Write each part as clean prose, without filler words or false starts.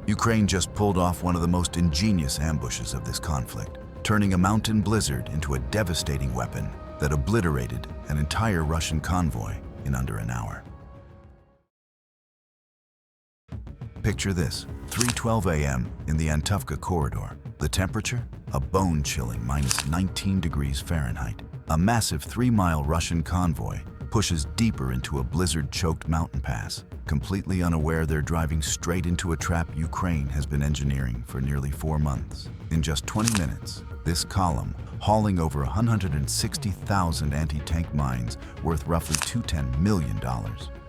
Ukraine just pulled off one of the most ingenious ambushes of this conflict, turning a mountain blizzard into a devastating weapon that obliterated an entire Russian convoy in under an hour. Picture this, 3:12 a.m. in the Antofka corridor. The temperature? A bone-chilling -19 degrees Fahrenheit. A massive 3-mile Russian convoy pushes deeper into a blizzard-choked mountain pass, completely unaware they're driving straight into a trap Ukraine has been engineering for nearly 4 months. In just 20 minutes, this column, hauling over 160,000 anti-tank mines worth roughly $210 million,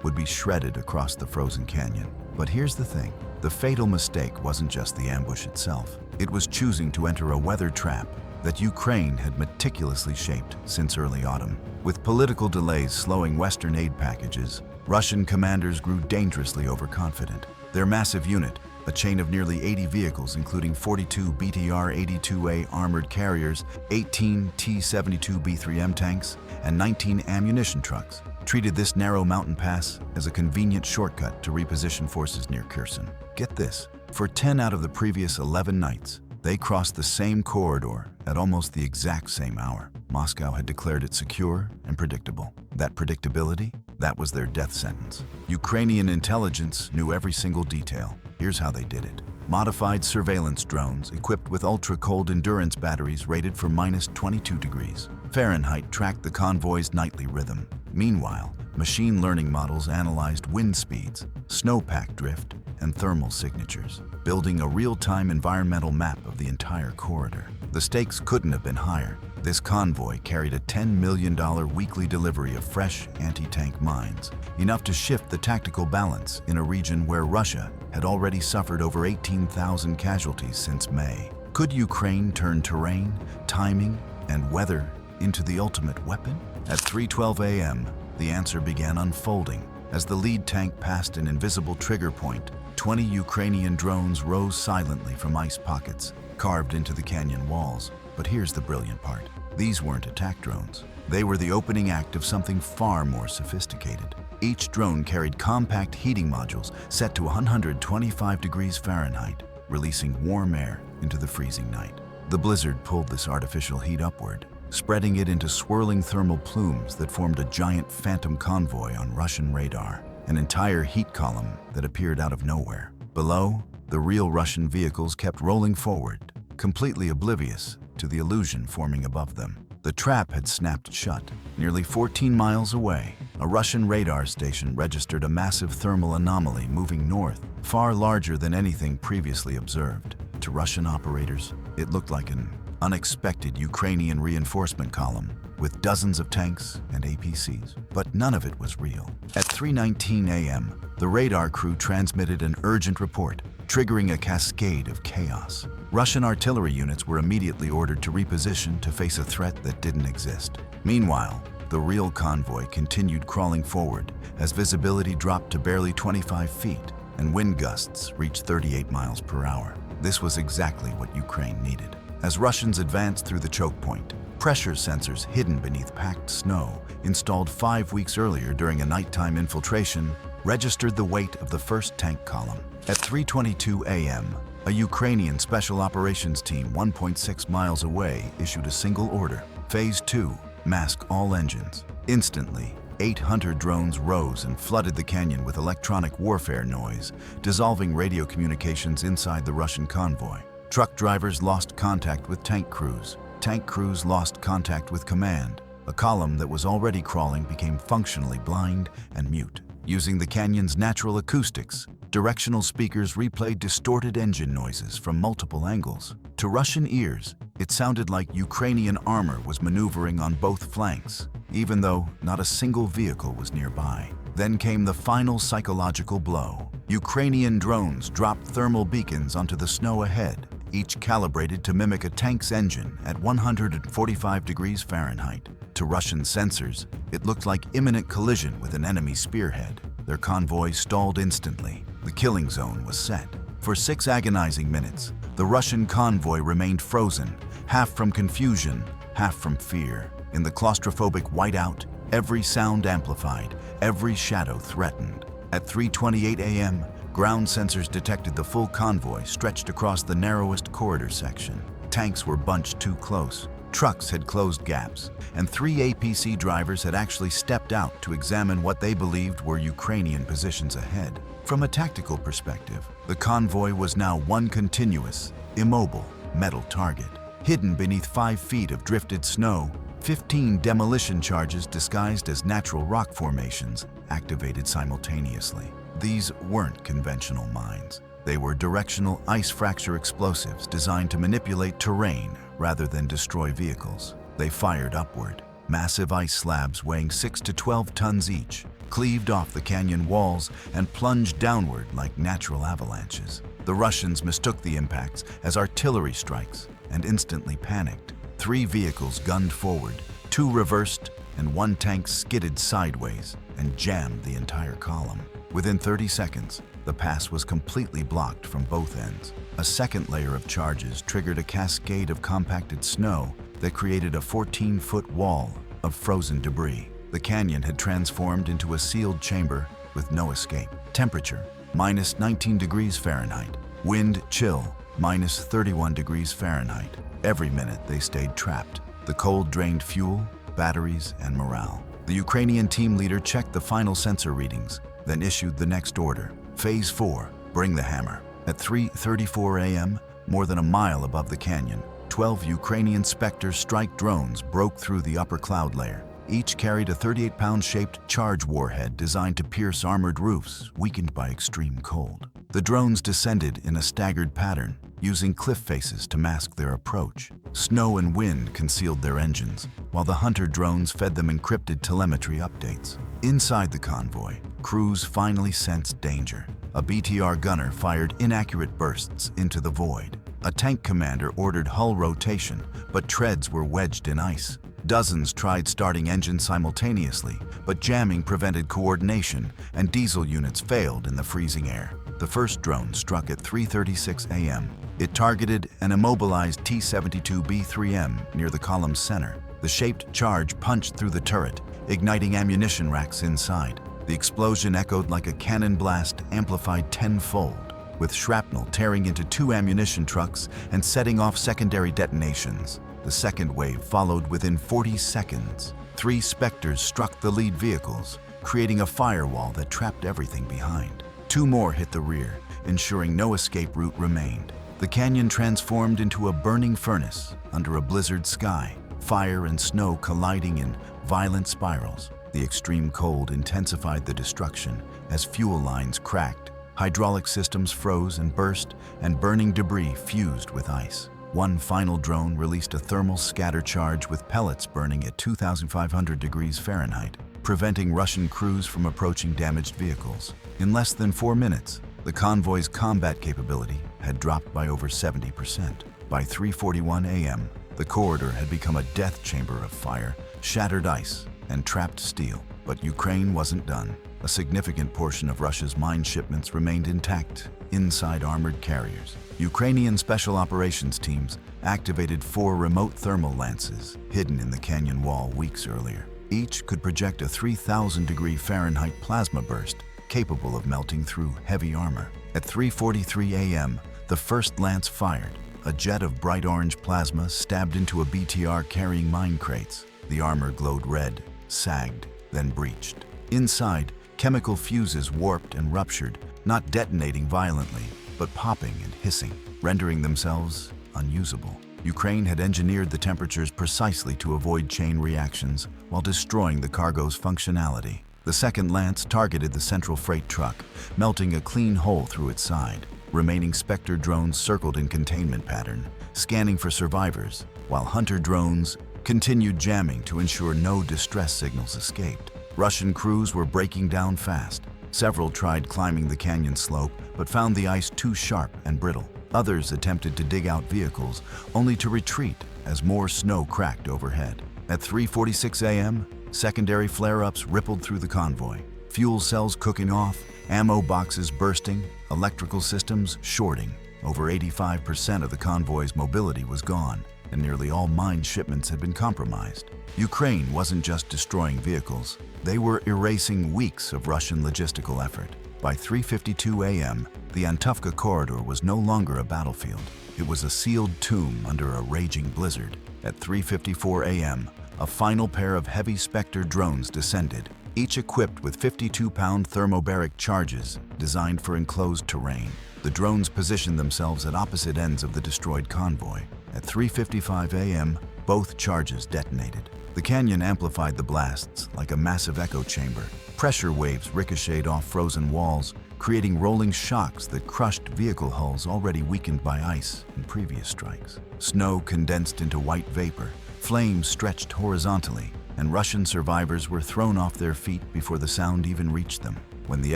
would be shredded across the frozen canyon. But here's the thing, the fatal mistake wasn't just the ambush itself. It was choosing to enter a weather trap that Ukraine had meticulously shaped since early autumn. With political delays slowing Western aid packages, Russian commanders grew dangerously overconfident. Their massive unit, a chain of nearly 80 vehicles including 42 BTR-82A armored carriers, 18 T-72B3M tanks, and 19 ammunition trucks, treated this narrow mountain pass as a convenient shortcut to reposition forces near Kherson. Get this, for 10 out of the previous 11 nights, they crossed the same corridor at almost the exact same hour. Moscow had declared it secure and predictable. That predictability, that was their death sentence. Ukrainian intelligence knew every single detail. Here's how they did it. Modified surveillance drones equipped with ultra-cold endurance batteries rated for -22 degrees Fahrenheit tracked the convoy's nightly rhythm. Meanwhile, machine learning models analyzed wind speeds, snowpack drift, and thermal signatures, building a real-time environmental map of the entire corridor. The stakes couldn't have been higher. This convoy carried a $10 million weekly delivery of fresh anti-tank mines, enough to shift the tactical balance in a region where Russia had already suffered over 18,000 casualties since May. Could Ukraine turn terrain, timing, and weather into the ultimate weapon? At 3:12 a.m., the answer began unfolding. As the lead tank passed an invisible trigger point, 20 Ukrainian drones rose silently from ice pockets carved into the canyon walls. But here's the brilliant part. These weren't attack drones. They were the opening act of something far more sophisticated. Each drone carried compact heating modules set to 125 degrees Fahrenheit, releasing warm air into the freezing night. The blizzard pulled this artificial heat upward, spreading it into swirling thermal plumes that formed a giant phantom convoy on Russian radar, an entire heat column that appeared out of nowhere. Below, the real Russian vehicles kept rolling forward, completely oblivious to the illusion forming above them. The trap had snapped shut. Nearly 14 miles away, a Russian radar station registered a massive thermal anomaly moving north, far larger than anything previously observed. To Russian operators, it looked like an unexpected Ukrainian reinforcement column with dozens of tanks and APCs, but none of it was real. At 3:19 a.m., the radar crew transmitted an urgent report, triggering a cascade of chaos. Russian artillery units were immediately ordered to reposition to face a threat that didn't exist. Meanwhile, the real convoy continued crawling forward as visibility dropped to barely 25 feet and wind gusts reached 38 miles per hour. This was exactly what Ukraine needed. As Russians advanced through the choke point, pressure sensors hidden beneath packed snow, installed 5 weeks earlier during a nighttime infiltration, registered the weight of the first tank column. At 3:22 a.m., a Ukrainian special operations team 1.6 miles away issued a single order. Phase 2, mask all engines. Instantly, 800 drones rose and flooded the canyon with electronic warfare noise, dissolving radio communications inside the Russian convoy. Truck drivers lost contact with tank crews. Tank crews lost contact with command. A column that was already crawling became functionally blind and mute. Using the canyon's natural acoustics, directional speakers replayed distorted engine noises from multiple angles. To Russian ears, it sounded like Ukrainian armor was maneuvering on both flanks, even though not a single vehicle was nearby. Then came the final psychological blow. Ukrainian drones dropped thermal beacons onto the snow ahead, each calibrated to mimic a tank's engine at 145 degrees Fahrenheit. To Russian sensors, it looked like imminent collision with an enemy spearhead. Their convoy stalled instantly. The killing zone was set. For 6 agonizing minutes, the Russian convoy remained frozen, half from confusion, half from fear. In the claustrophobic whiteout, every sound amplified, every shadow threatened. At 3:28 a.m., Ground sensors detected the full convoy stretched across the narrowest corridor section. Tanks were bunched too close. Trucks had closed gaps, and 3 APC drivers had actually stepped out to examine what they believed were Ukrainian positions ahead. From a tactical perspective, the convoy was now one continuous, immobile, metal target. Hidden beneath 5 feet of drifted snow, 15 demolition charges disguised as natural rock formations activated simultaneously. These weren't conventional mines. They were directional ice fracture explosives designed to manipulate terrain rather than destroy vehicles. They fired upward. Massive ice slabs weighing 6 to 12 tons each cleaved off the canyon walls and plunged downward like natural avalanches. The Russians mistook the impacts as artillery strikes and instantly panicked. 3 vehicles gunned forward, 2 reversed, and 1 tank skidded sideways and jammed the entire column. Within 30 seconds, the pass was completely blocked from both ends. A second layer of charges triggered a cascade of compacted snow that created a 14-foot wall of frozen debris. The canyon had transformed into a sealed chamber with no escape. Temperature, minus 19 degrees Fahrenheit. Wind chill, minus 31 degrees Fahrenheit. Every minute they stayed trapped. The cold drained fuel, batteries, and morale. The Ukrainian team leader checked the final sensor readings, then issued the next order. Phase 4, bring the hammer. At 3:34 a.m., more than a mile above the canyon, 12 Ukrainian Spectre strike drones broke through the upper cloud layer. Each carried a 38-pound shaped charge warhead designed to pierce armored roofs weakened by extreme cold. The drones descended in a staggered pattern, using cliff faces to mask their approach. Snow and wind concealed their engines, while the hunter drones fed them encrypted telemetry updates. Inside the convoy, crews finally sensed danger. A BTR gunner fired inaccurate bursts into the void. A tank commander ordered hull rotation, but treads were wedged in ice. Dozens tried starting engines simultaneously, but jamming prevented coordination, and diesel units failed in the freezing air. The first drone struck at 3:36 a.m. It targeted an immobilized T-72B3M near the column's center. The shaped charge punched through the turret, igniting ammunition racks inside. The explosion echoed like a cannon blast amplified tenfold, with shrapnel tearing into 2 ammunition trucks and setting off secondary detonations. The second wave followed within 40 seconds. 3 Spectres struck the lead vehicles, creating a firewall that trapped everything behind. 2 more hit the rear, ensuring no escape route remained. The canyon transformed into a burning furnace under a blizzard sky, fire and snow colliding in violent spirals. The extreme cold intensified the destruction as fuel lines cracked, hydraulic systems froze and burst, and burning debris fused with ice. One final drone released a thermal scatter charge with pellets burning at 2,500 degrees Fahrenheit, preventing Russian crews from approaching damaged vehicles. In less than 4 minutes, the convoy's combat capability had dropped by over 70%. By 3:41 a.m., the corridor had become a death chamber of fire, shattered ice, and trapped steel. But Ukraine wasn't done. A significant portion of Russia's mine shipments remained intact inside armored carriers. Ukrainian special operations teams activated 4 remote thermal lances hidden in the canyon wall weeks earlier. Each could project a 3,000-degree Fahrenheit plasma burst capable of melting through heavy armor. At 3:43 a.m., the first lance fired. A jet of bright orange plasma stabbed into a BTR carrying mine crates. The armor glowed red, sagged, then breached. Inside, chemical fuses warped and ruptured, not detonating violently, but popping and hissing, rendering themselves unusable. Ukraine had engineered the temperatures precisely to avoid chain reactions while destroying the cargo's functionality. The second lance targeted the central freight truck, melting a clean hole through its side. Remaining Spectre drones circled in containment pattern, scanning for survivors, while hunter drones continued jamming to ensure no distress signals escaped. Russian crews were breaking down fast. Several tried climbing the canyon slope, but found the ice too sharp and brittle. Others attempted to dig out vehicles, only to retreat as more snow cracked overhead. At 3:46 a.m., secondary flare-ups rippled through the convoy. Fuel cells cooking off, ammo boxes bursting, electrical systems shorting. Over 85% of the convoy's mobility was gone, and nearly all mine shipments had been compromised. Ukraine wasn't just destroying vehicles, they were erasing weeks of Russian logistical effort. By 3:52 a.m., the Antofka corridor was no longer a battlefield. It was a sealed tomb under a raging blizzard. At 3:54 a.m., a final pair of heavy Spectre drones descended, each equipped with 52-pound thermobaric charges designed for enclosed terrain. The drones positioned themselves at opposite ends of the destroyed convoy. At 3:55 a.m., both charges detonated. The canyon amplified the blasts like a massive echo chamber. Pressure waves ricocheted off frozen walls, creating rolling shocks that crushed vehicle hulls already weakened by ice in previous strikes. Snow condensed into white vapor, flames stretched horizontally, and Russian survivors were thrown off their feet before the sound even reached them. When the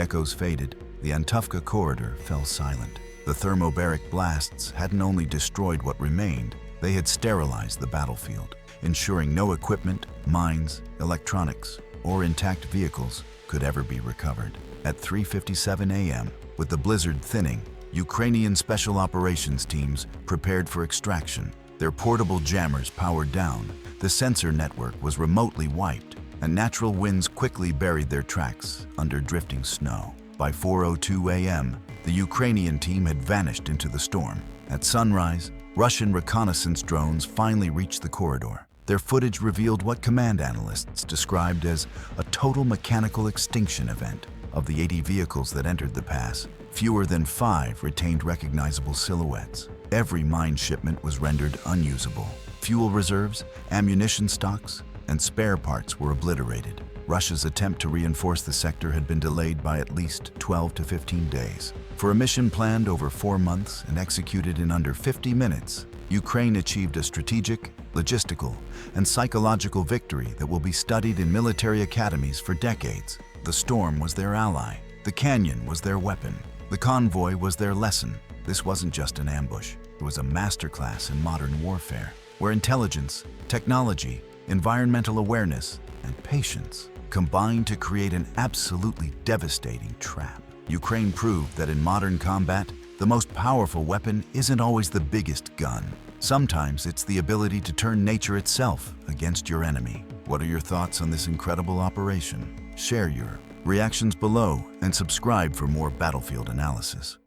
echoes faded, the Antofka corridor fell silent. The thermobaric blasts hadn't only destroyed what remained, they had sterilized the battlefield, ensuring no equipment, mines, electronics, or intact vehicles could ever be recovered. At 3:57 a.m., with the blizzard thinning, Ukrainian special operations teams prepared for extraction. Their portable jammers powered down, the sensor network was remotely wiped, and natural winds quickly buried their tracks under drifting snow. By 4:02 a.m., the Ukrainian team had vanished into the storm. At sunrise, Russian reconnaissance drones finally reached the corridor. Their footage revealed what command analysts described as a total mechanical extinction event. Of the 80 vehicles that entered the pass, fewer than 5 retained recognizable silhouettes. Every mine shipment was rendered unusable. Fuel reserves, ammunition stocks, and spare parts were obliterated. Russia's attempt to reinforce the sector had been delayed by at least 12 to 15 days. For a mission planned over 4 months and executed in under 50 minutes, Ukraine achieved a strategic, logistical, and psychological victory that will be studied in military academies for decades. The storm was their ally. The canyon was their weapon. The convoy was their lesson. This wasn't just an ambush. It was a masterclass in modern warfare, where intelligence, technology, environmental awareness, and patience combined to create an absolutely devastating trap. Ukraine proved that in modern combat, the most powerful weapon isn't always the biggest gun. Sometimes it's the ability to turn nature itself against your enemy. What are your thoughts on this incredible operation? Share your reactions below and subscribe for more battlefield analysis.